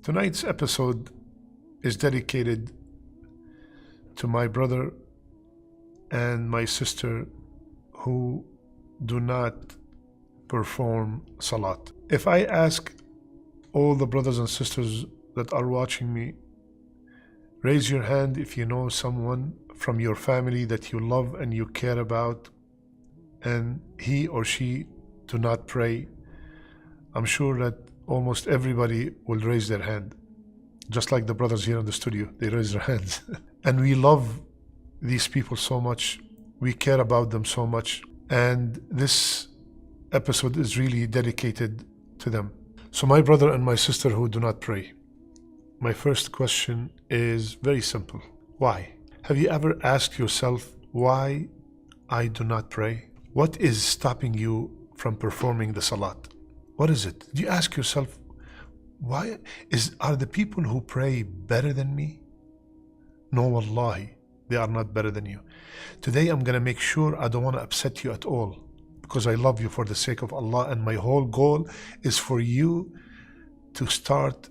Tonight's episode is dedicated to my brother and my sister who do not perform Salat. If I ask all the brothers and sisters that are watching me, raise your hand if you know someone from your family that you love and you care about and he or she do not pray. I'm sure that almost everybody will raise their hand. Just like the brothers here in the studio, they raise their hands. And we love these people so much. We care about them so much. And this episode is really dedicated to them. So my brother and my sister who do not pray, my first question is very simple. Why? Have you ever asked yourself why I do not pray? What is stopping you from performing the Salat? What is it? Do you ask yourself, why are the people who pray better than me? No, wallahi, they are not better than you. Today I'm going to make sure I don't want to upset you at all, because I love you for the sake of Allah, and my whole goal is for you to start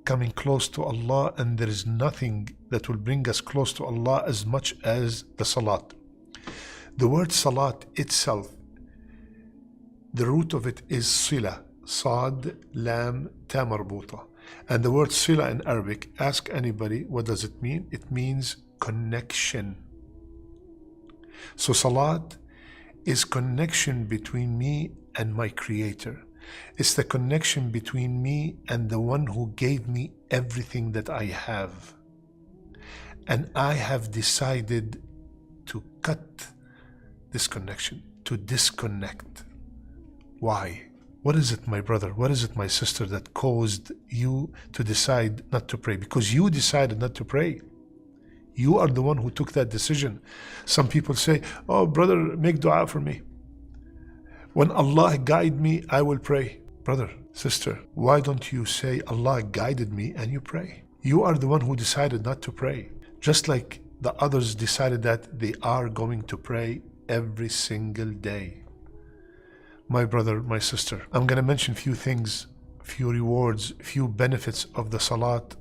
coming close to Allah, and there is nothing that will bring us close to Allah as much as the Salat. The word Salat itself, the root of it is Sila, Sad, Lam, Ta marbuta. And the word Sila in Arabic, ask anybody, what does it mean? It means connection. So Salat is connection between me and my Creator. It's the connection between me and the one who gave me everything that I have. And I have decided to cut this connection, to disconnect. Why? What is it, my brother? What is it, my sister, that caused you to decide not to pray? Because you decided not to pray. You are the one who took that decision. Some people say, oh, brother, make dua for me. When Allah guide me, I will pray. Brother, sister, why don't you say, Allah guided me, and you pray? You are the one who decided not to pray. Just like the others decided that they are going to pray every single day. My brother, my sister, I'm going to mention a few things, a few rewards, a few benefits of the Salat,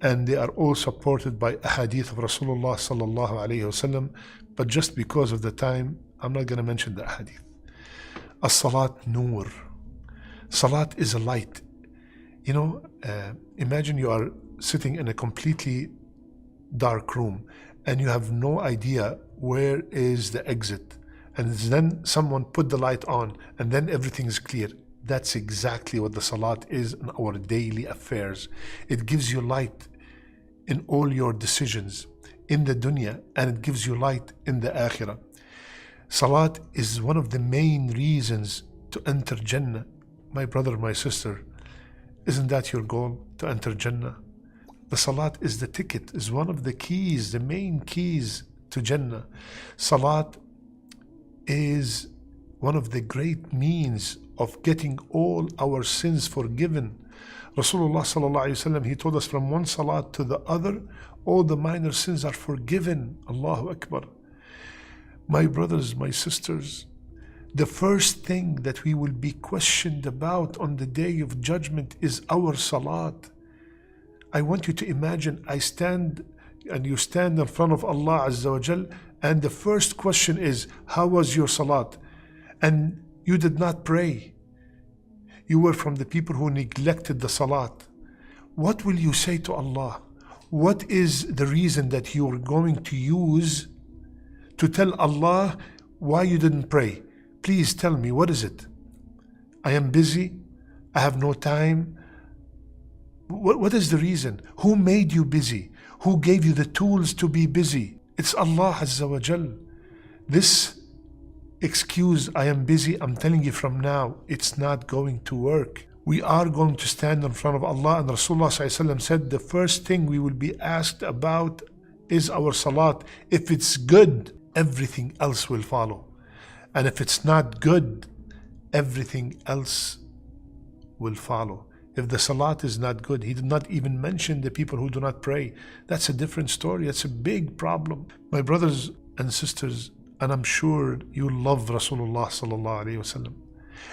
and they are all supported by a hadith of Rasulullah sallallahu alayhi wasallam. But just because of the time, I'm not going to mention the hadith. As-Salat Noor. Salat is a light. You know, imagine you are sitting in a completely dark room and you have no idea where is the exit. And then someone put the light on and then everything is clear. That's exactly what the Salat is in our daily affairs. It gives you light in all your decisions in the dunya, and it gives you light in the akhirah. Salat is one of the main reasons to enter Jannah. My brother, my sister, isn't that your goal, to enter Jannah? The Salat is the ticket, is one of the keys, the main keys to Jannah. Salat is one of the great means of getting all our sins forgiven. Rasulullah sallallahu alaihi wasallam, he told us from one salat to the other, all the minor sins are forgiven. Allahu Akbar. My brothers, my sisters, the first thing that we will be questioned about on the day of judgment is our salat. I want you to imagine, I stand and you stand in front of Allah Azza wa Jal, and the first question is, how was your salat? And you did not pray. You were from the people who neglected the salat. What will you say to Allah? What is the reason that you are going to use to tell Allah why you didn't pray? Please tell me, what is it? I am busy. I have no time. What is the reason? Who made you busy? Who gave you the tools to be busy? It's Allah Azza wa Jal. This excuse, I am busy, I'm telling you from now, it's not going to work. We are going to stand in front of Allah, and Rasulullah ﷺ said the first thing we will be asked about is our salat. If it's good, everything else will follow. And if it's not good, everything else will follow. If the salat is not good, he did not even mention the people who do not pray. That's a different story. That's a big problem. My brothers and sisters, and I'm sure you love Rasulullah sallallahu alaihi wasallam.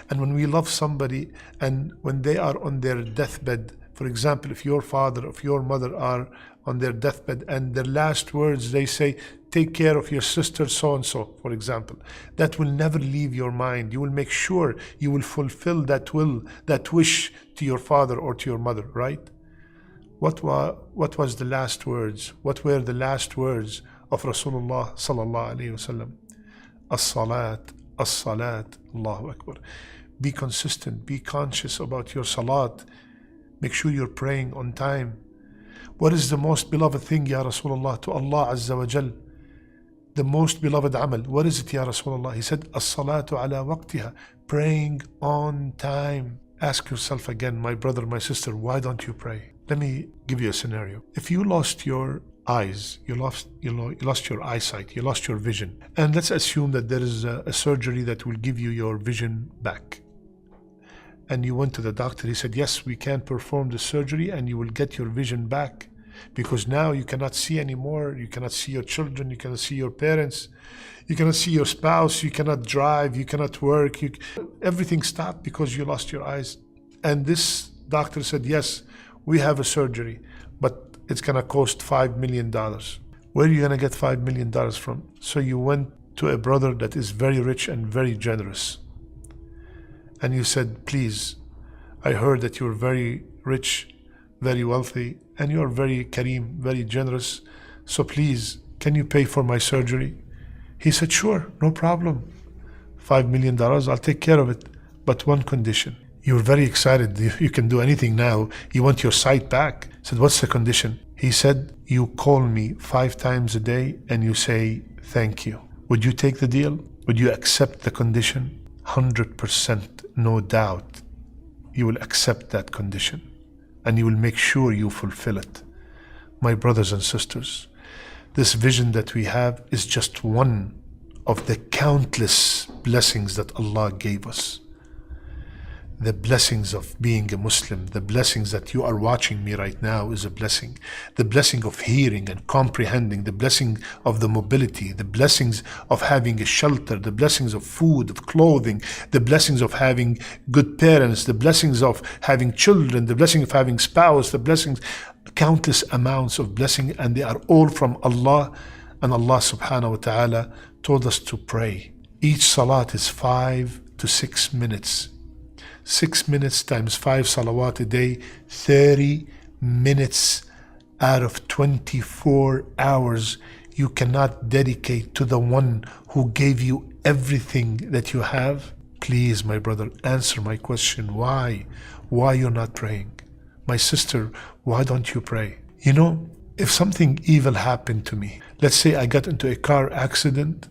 And when we love somebody and when they are on their deathbed For example, if your father, if your mother are on their deathbed and their last words, they say, take care of your sister so-and-so, for example, that will never leave your mind. You will make sure you will fulfill that will, that wish to your father or to your mother, right? What was the last words? What were the last words of Rasulullah sallallahu alayhi wasallam? As-salat, as-salat, Allahu Akbar. Be consistent, be conscious about your salat. Make sure you're praying on time. What is the most beloved thing, Ya Rasulullah, to Allah Azza wa Jal? The most beloved amal. What is it, Ya Rasulullah? He said, as-salatu ala waqtiha, praying on time. Ask yourself again, my brother, my sister, why don't you pray? Let me give you a scenario. If you lost your eyes, you lost your eyesight, you lost your vision, and let's assume that there is a surgery that will give you your vision back. And you went to the doctor, he said, yes, we can perform the surgery and you will get your vision back, because now you cannot see anymore, you cannot see your children, you cannot see your parents, you cannot see your spouse, you cannot drive, you cannot work, everything stopped because you lost your eyes. And this doctor said, yes, we have a surgery, but it's gonna cost $5 million. Where are you gonna get $5 million from? So you went to a brother that is very rich and very generous. And you said, please, I heard that you're very rich, very wealthy, and you're very kareem, very generous. So please, can you pay for my surgery? He said, sure, no problem. $5 million, I'll take care of it. But one condition. You were very excited. You can do anything now. You want your sight back. I said, what's the condition? He said, you call me 5 times a day and you say, thank you. Would you take the deal? Would you accept the condition? 100%, no doubt. You will accept that condition and you will make sure you fulfill it. My brothers and sisters, this vision that we have is just one of the countless blessings that Allah gave us. The blessings of being a Muslim, the blessings that you are watching me right now is a blessing. The blessing of hearing and comprehending, the blessing of the mobility, the blessings of having a shelter, the blessings of food, of clothing, the blessings of having good parents, the blessings of having children, the blessing of having spouse, the blessings, countless amounts of blessing, and they are all from Allah. And Allah subhanahu wa ta'ala told us to pray. Each salat is 5 to 6 minutes. 6 minutes times 5 salawat a day, 30 minutes out of 24 hours you cannot dedicate to the one who gave you everything that you have. Please, my brother, answer my question. Why? Why you're not praying? My sister, why don't you pray? You know, if something evil happened to me, let's say I got into a car accident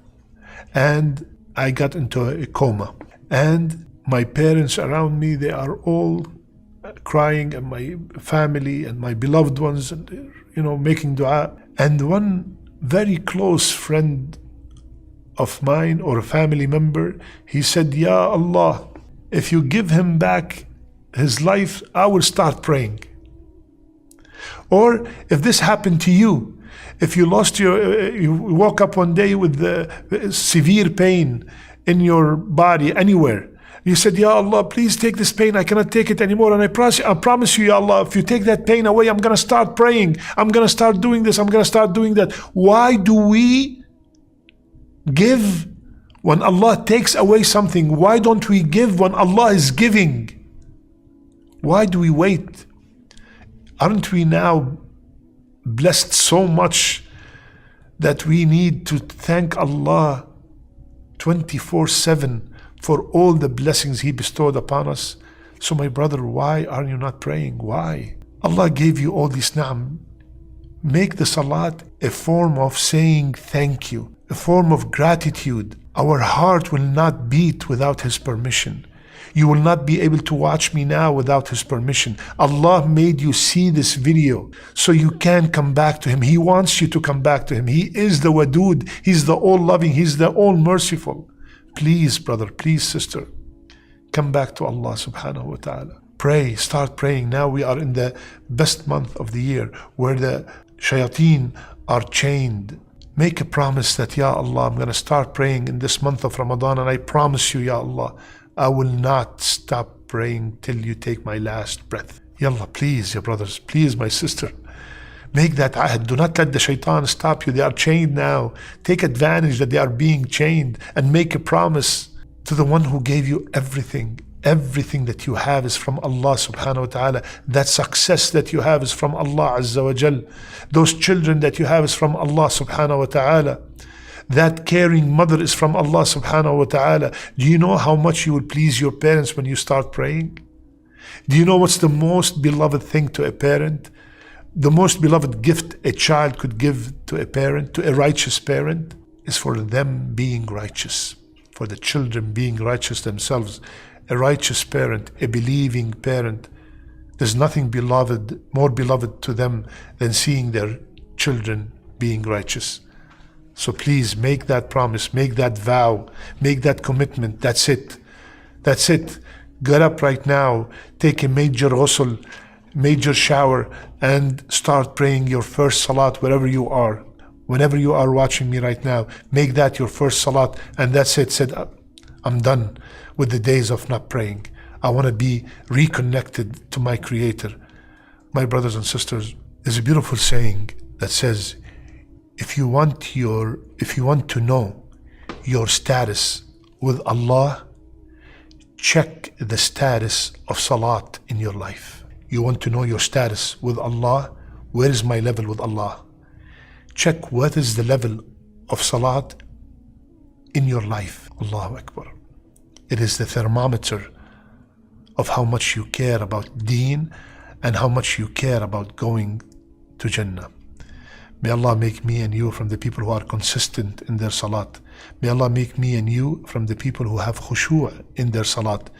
and I got into a coma, and my parents around me, they are all crying, and my family and my beloved ones, making dua. And one very close friend of mine or a family member, he said, Ya Allah, if you give him back his life, I will start praying. Or if this happened to you, if you lost you woke up one day with severe pain in your body anywhere, you said, Ya Allah, please take this pain. I cannot take it anymore. And I promise you, Ya Allah, if you take that pain away, I'm going to start praying. I'm going to start doing this. I'm going to start doing that. Why do we give when Allah takes away something? Why don't we give when Allah is giving? Why do we wait? Aren't we now blessed so much that we need to thank Allah 24/7 for all the blessings He bestowed upon us? So my brother, why are you not praying? Why? Allah gave you all this ni'am. Make the salat a form of saying thank you, a form of gratitude. Our heart will not beat without His permission. You will not be able to watch me now without His permission. Allah made you see this video so you can come back to Him. He wants you to come back to Him. He is the Wadud. He's the all-loving. He's the all-merciful. Please, brother, please, sister, come back to Allah subhanahu wa ta'ala. Pray, start praying. Now we are in the best month of the year where the shayateen are chained. Make a promise that, Ya Allah, I'm going to start praying in this month of Ramadan, and I promise you, Ya Allah, I will not stop praying till you take my last breath. Yalla, please, your brothers, please, my sister, make that ahd. Do not let the shaitan stop you. They are chained now. Take advantage that they are being chained and make a promise to the one who gave you everything. Everything that you have is from Allah subhanahu wa ta'ala. That success that you have is from Allah azza wa jal. Those children that you have is from Allah subhanahu wa ta'ala. That caring mother is from Allah subhanahu wa ta'ala. Do you know how much you will please your parents when you start praying? Do you know what's the most beloved thing to a parent? The most beloved gift a child could give to a parent, to a righteous parent, is for them being righteous, for the children being righteous themselves. A righteous parent, a believing parent, there's nothing beloved, more beloved to them than seeing their children being righteous. So please make that promise, make that vow, make that commitment. That's it. That's it. Get up right now, take a major ghusl, major shower, and start praying your first salat wherever you are. Whenever you are watching me right now, make that your first salat, and that's it. Said, I'm done with the days of not praying. I want to be reconnected to my Creator. My brothers and sisters, there's a beautiful saying that says, if you want to know your status with Allah, check the status of salat in your life. You want to know your status with Allah? Where is my level with Allah? Check what is the level of salat in your life. Allahu Akbar. It is the thermometer of how much you care about deen and how much you care about going to Jannah. May Allah make me and you from the people who are consistent in their salat. May Allah make me and you from the people who have khushu' in their salat.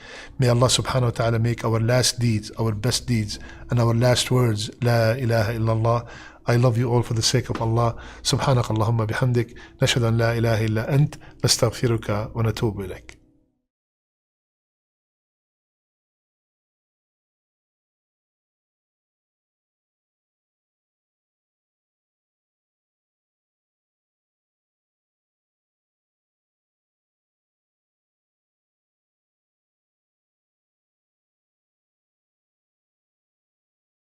May Allah subhanahu wa ta'ala make our last deeds, our best deeds, and our last words, La ilaha illallah. I love you all for the sake of Allah. Subhanak Allahumma bihamdik. Nashhadu an la ilaha illa ant. Nastaghfiruka wa natubu ilayk.